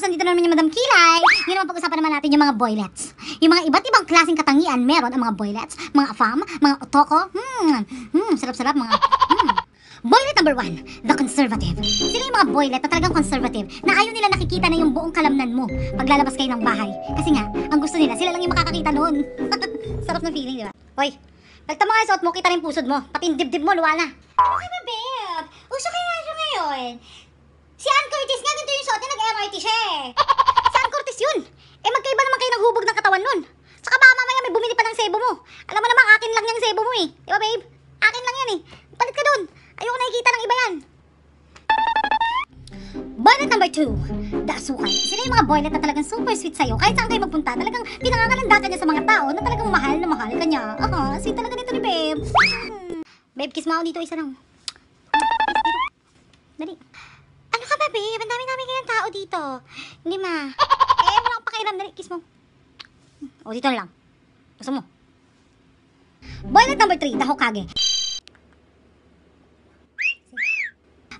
Tapos andito na naman yung Madam Kilay. Ngayon naman pag-usapan naman natin yung mga boylets. Yung mga iba't ibang klaseng katangian meron ang mga boylets, mga afam, mga otoko. Sarap-sarap mga... Boylet number 1, the conservative. Sila yung mga boylet na talagang conservative na ayaw nila nakikita na yung buong kalamnan mo pag lalabas kayo ng bahay. Kasi nga, ang gusto nila, sila lang yung makakakita noon. Sarap ng feeling, di ba? Hoy, pagta mo nga yung suot mo, kita rin pusod mo. Pati yung dibdib mo, luwa na. Ano ka ba, babe? Uso kaya siya ngayon? Si Ann Curtis nga, ganito yung suot niya, nag-MRT siya eh. Si Ann Curtis yun. Eh, magkaiba naman kayo ng hubog ng katawan nun. Saka baka mamaya may bumili pa ng sebo mo. Alam mo naman, akin lang yung sebo mo eh. Di ba, babe? Akin lang yan eh. Palit ka dun. Ayoko nakikita ng iba yan. Boylet number 2, the asukal. Sila yung mga boylet na talagang super sweet sa'yo. Kahit saan kayo magpunta, talagang pinangangalanda ka niya sa mga tao na talagang mahal na mahal ka niya. Sweet talaga nito ni babe. Babe, kiss mo ako dito, isa lang. Dali. Ano ka ba, babe? Ang dami-dami kayang tao dito. Hindi ma. Wala akong pakiram. Dali, kiss mo. O, dito na lang. Gusto mo. Boylet number 3, the Hokage.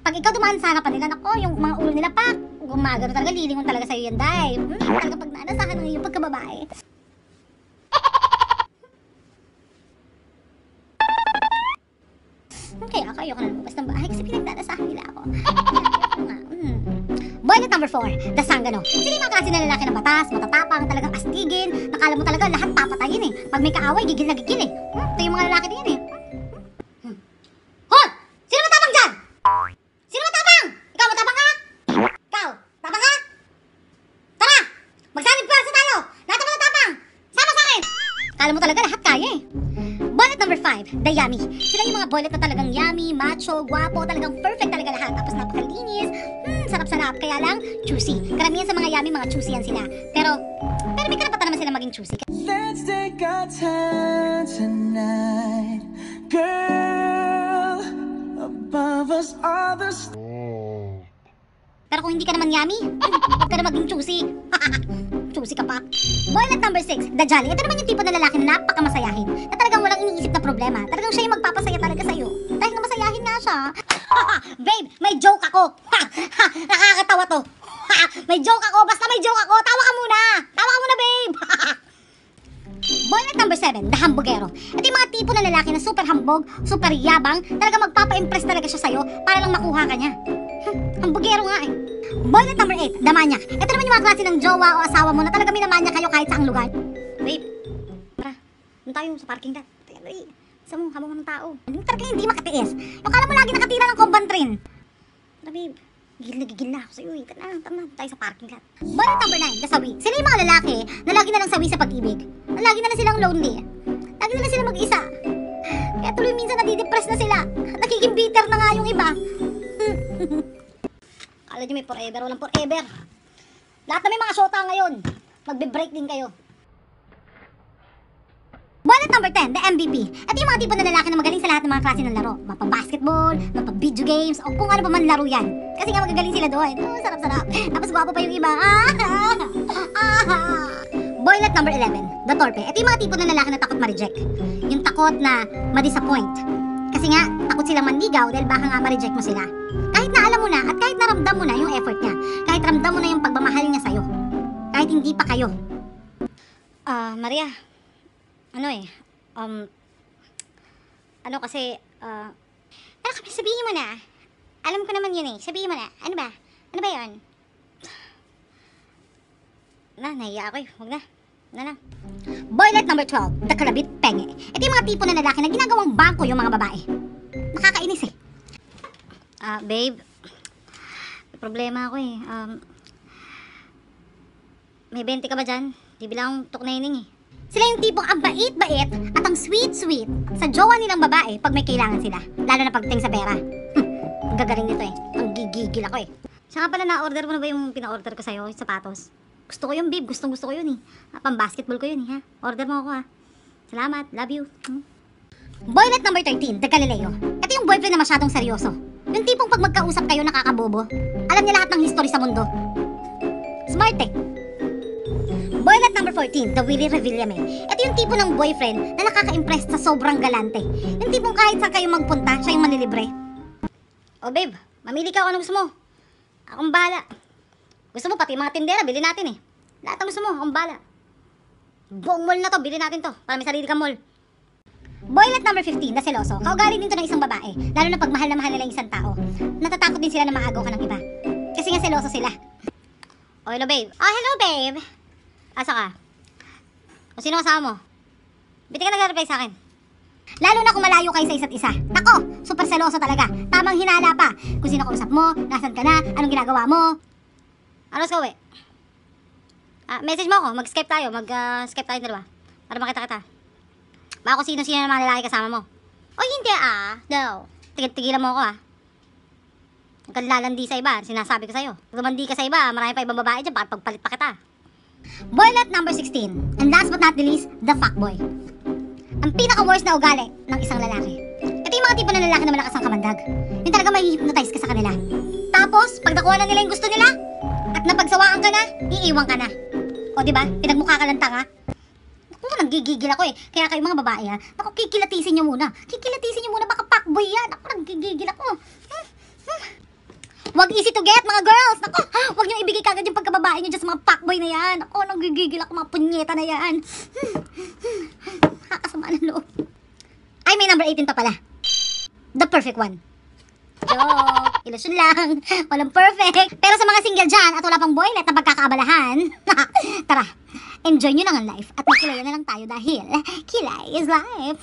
Pag ikaw dumaan sa harapan nila, nako, yung mga ulo nila pa, gumagano talaga, lilingon talaga sa'yo yan, day. Talaga pag naanasahan ng iyong pagkababae. Kaya kayo ka na lumabas ng bahay kasi pinagdadasahan nila ako. Boylet number 4, the Sangano. Sila yung mga klase na lalaki ng batas, matatapang, talagang astigin, nakala mo talaga lahat papatayin eh. Pag may kaaway, gigil na gigil eh. Ito yung mga lalaki din eh. Hot! Sino matapang dyan? Sino matapang? Ikaw matapang ka? Ikaw, tapang ka? Tara! Magsanib ka sa tayo! Lahat ng matapang! Sama sa akin! Kala mo talaga lahat kaya eh. Boylet number 5, the yummy. Sila yung mga boylet na talagang yummy, macho, guwapo, talagang perfect talaga lahat. Tapos napakalinis, sarap-sarap. Kaya lang, choosy. Karamihan sa mga yummy, mga choosy yan sila. Pero may karapatan naman sila maging choosy. Let's take our time tonight, girl. Above us all the Pero kung hindi ka naman yummy, huwag ka na maging choosy. Choosy ka pa. Boylet number 6, the jolly. Ito naman yung tipo na lalaki na napakamasayahin. Na talagang walang iniisip na problema. Talagang siya yung magpapasaya talaga sa'yo. Dahil nga masayahin nga siya. Babe, may joke ako. Nakakatawa to. May joke ako. Basta may joke ako. Tawa ka muna. Tawa ka muna, babe. Boylet number 7, the hambugero. Ito yung mga tipo na lalaki na super hambog, super yabang. Talagang magpapa-impress talaga siya sa'yo para lang makuha ka niya. Hambugero nga eh. Boylet number 8, the manyak. Ito naman yung mga klase ng jowa o asawa mo na talaga minamanyak kayo kahit saang lugar. Babe, tara. Doon tayo sa parking lot. Ay, isa mo, habang ng tao. Talaga hindi makatiis. Yung kala mo lagi nakatira ng combat train. Tara babe, gigil na ako sa'yo eh. Tara tayo sa parking lot. Boylet number 9, the sawi. Sila yung mga lalaki na lagi na lang sawi sa pag-ibig. Na lagi na lang silang lonely. Lagi na lang sila mag-isa. Kaya tuloy minsan nadidepress na sila. Nagiging bitter na nga yung iba. Kala nyo may forever, walang forever. Lahat na may mga shota ngayon. Magbe-break din kayo. Boylet number 10, the MVP. At yung mga tipo na lalaki na magaling sa lahat ng mga klase ng laro. Mapa-basketball, mapa-video games, o kung ano pa man laro yan. Kasi nga magagaling sila doon. Sarap-sarap. Tapos gwapo pa yung iba. Boylet number 11, the torpe. Ito yung mga tipo na lalaki na takot ma-reject. Yung takot na ma-disappoint. Kasi nga, takot silang manligaw dahil baka nga ma-reject mo sila. Kahit na alam mo na at kahit naramdam mo na yung effort niya. Kahit ramdam mo na yung pagmamahal niya sa'yo. Kahit hindi pa kayo. Maria. Pero kami sabihin mo na. Alam ko naman yun eh. Sabihin mo na. Ano ba? Ano ba yun? Nahiya ako eh. Huwag na. Na lang. Boylet number 12, the kalabit penge. Ito yung mga tipo na lalaki na ginagawang bangko yung mga babae. Nakakainis eh. Babe, may problema ako eh. May 20 ka ba dyan? Di bilang tuk na ining eh. Sila yung tipong ang bait-bait at ang sweet-sweet sa jowa nilang babae pag may kailangan sila. Lalo na pagdating sa pera. Ang gagaling nito eh. Ang gigigil ako eh. Siya nga pala, na-order mo na ba yung pina-order ko sa'yo, yung sapatos? Gusto ko yun, babe. Gustong-gusto ko yun eh. Pang-basketball ko yun eh, ha? Order mo ako, ha? Salamat. Love you. Boylet number 13, the Galileo. Ito yung boyfriend na masyadong seryoso. Yung tipong pag magkausap kayo nakakabobo. Alam niya lahat ng history sa mundo. Smart eh. Boylet number 14, the Willie Revillame. Ito yung tipo ng boyfriend na nakaka-impress sa sobrang galante. Yung tipong kahit saan kayo magpunta, siya yung manlilibre. Oh babe, mamili ka kung ano gusto mo. Akong bahala. Gusto mo pati mga tindera, bilhin natin eh. Lahat ang gusto mo, akong bala. Buong mall na to, bilhin natin to. Para may sarili kang mall. Boylet number 15 na seloso. Kaugali din to ng isang babae. Lalo na pag mahal na mahal nila yung isang tao. Natatakot din sila na maagaw ka ng iba. Kasi nga seloso sila. Oh, hello babe. Oh, hello babe. Asa ka? O sino kasama mo? Biti ka nag-reply sa akin. Lalo na kung malayo kayo sa isa't isa. Nako, super seloso talaga. Tamang hinala pa. Kung sino kausap mo, nasan ka na, anong ginagawa mo. Ano ka uwi? Message mo ako, mag-Skype tayo. Mag-Skype tayo dalawa. Para makita kita. Baka kung sino-sino na mga lalaki kasama mo. O hindi No. Tigilan mo ako Huwag kang lalandi sa iba. Sinasabi ko sa'yo. Pag lumandi ka sa iba, marami pa ibang babae dyan. Baka pagpalit pa kita. Boylet number 16. And last but not the least, the fuckboy. Ang pinaka-worst na ugali ng isang lalaki. Ito yung mga tipo ng lalaki na malakas ang kamandag. Yung talaga mai-hypnotize ka sa kanila. Tapos, pag nakuha na nila yung gusto nila, at napagsawaan ka na, iiwan ka na. O diba? Pinagmukha ka lang tanga. Naku, nanggigigil ako eh. Kaya kayo mga babae naku, kikilatisin nyo muna. Kikilatisin nyo muna, baka fuckboy yan. Naku, nanggigigil ako. Wag easy to get, mga girls. Naku, wag nyo ibigay kagad yung pagkababae nyo dyan sa mga fuckboy na yan. Naku, nanggigigil ako, mga punyeta na yan. Nakakasama ng loob. Ay, may number 18 pa pala. The perfect one. Joke, ilusyon lang. Walang perfect. Pero sa mga single dyan at wala pang boylet na pagkakaabalahan, tara, enjoy nyo na ang life at magkilaya na lang tayo dahil kilay is life.